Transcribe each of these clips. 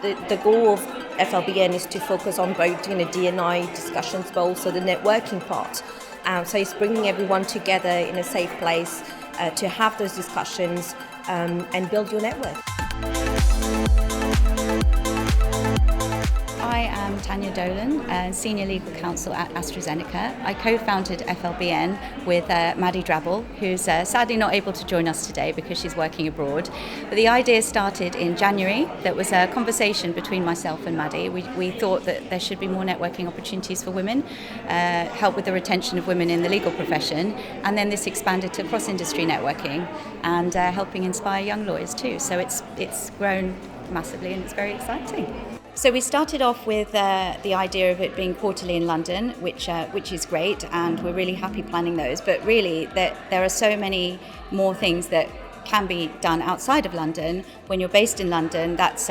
the goal of FLBN is to focus on both D&I discussions, but also the networking part. So it's bringing everyone together in a safe place to have those discussions and build your network. I am Tanya Dolan, Senior Legal Counsel at AstraZeneca. I co-founded FLBN with Maddie Drabble, who's sadly not able to join us today because she's working abroad. But the idea started in January. There was a conversation between myself and Maddie. We thought that there should be more networking opportunities for women, help with the retention of women in the legal profession, and then this expanded to cross-industry networking and helping inspire young lawyers too. So it's grown massively and it's very exciting. So we started off with the idea of it being quarterly in London, which is great, and we're really happy planning those. But really, there are so many more things that can be done outside of London. When you're based in London, that's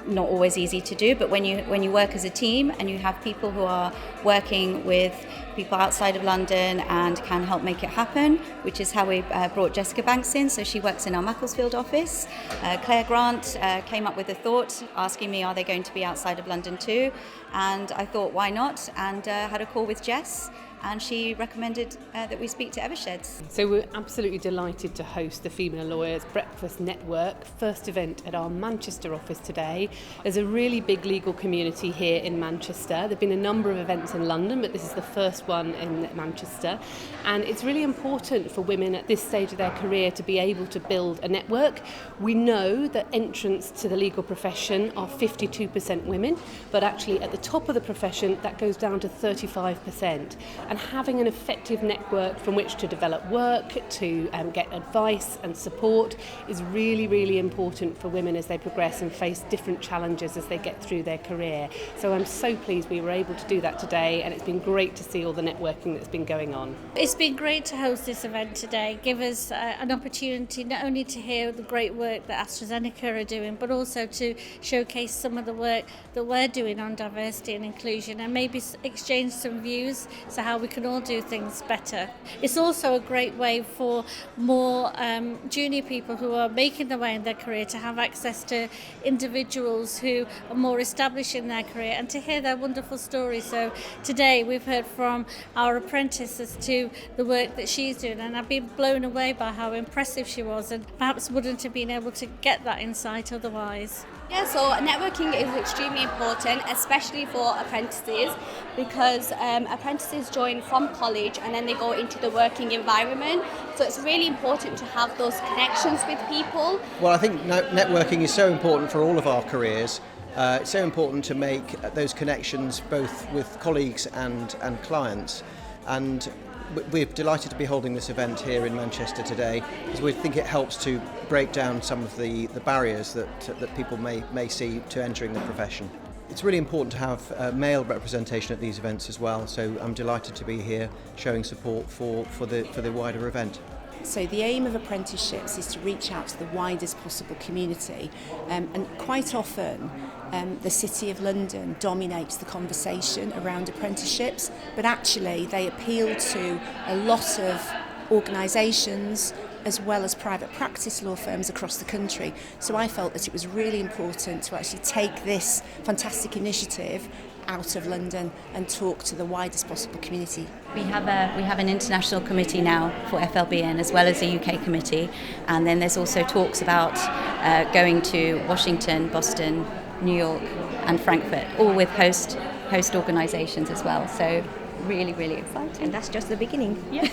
not always easy to do. But when you work as a team and you have people who are working with people outside of London and can help make it happen, which is how we brought Jessica Banks in. So she works in our Macclesfield office. Claire Grant came up with a thought asking me, are they going to be outside of London too? And I thought, why not? And had a call with Jess, and she recommended that we speak to Eversheds. So we're absolutely delighted to host the Female Lawyers Breakfast Network, first event at our Manchester office today. There's a really big legal community here in Manchester. There have been a number of events in London, but this is the first one in Manchester. And it's really important for women at this stage of their career to be able to build a network. We know that entrants to the legal profession are 52% women, but actually at the top of the profession that goes down to 35%. And having an effective network from which to develop work, to get advice and support is really, really important for women as they progress and face different challenges as they get through their career. So I'm so pleased we were able to do that today, and it's been great to see all the networking that's been going on. It's been great to host this event today, give us an opportunity not only to hear the great work that AstraZeneca are doing, but also to showcase some of the work that we're doing on diversity and inclusion, and maybe exchange some views so how we can all do things better. It's also a great way for more junior people who are making their way in their career to have access to individuals who are more established in their career and to hear their wonderful stories. So today we've heard from our apprentice as to the work that she's doing, and I've been blown away by how impressive she was, and perhaps wouldn't have been able to get that insight otherwise. Yeah, so networking is extremely important, especially for apprentices, because apprentices join from college and then they go into the working environment. So it's really important to have those connections with people. Well, I think networking is so important for all of our careers. It's so important to make those connections both with colleagues and clients. And we're delighted to be holding this event here in Manchester today, because we think it helps to break down some of the barriers that people may see to entering the profession. It's really important to have male representation at these events as well, so I'm delighted to be here showing support for the wider event. So the aim of apprenticeships is to reach out to the widest possible community, and quite often the City of London dominates the conversation around apprenticeships, but actually they appeal to a lot of organisations as well as private practice law firms across the country. So I felt that it was really important to actually take this fantastic initiative out of London and talk to the widest possible community. We have an international committee now for FLBN as well as a UK committee, and then there's also talks about going to Washington, Boston, New York and Frankfurt, all with host organisations as well. So really, really exciting. And that's just the beginning. Yeah.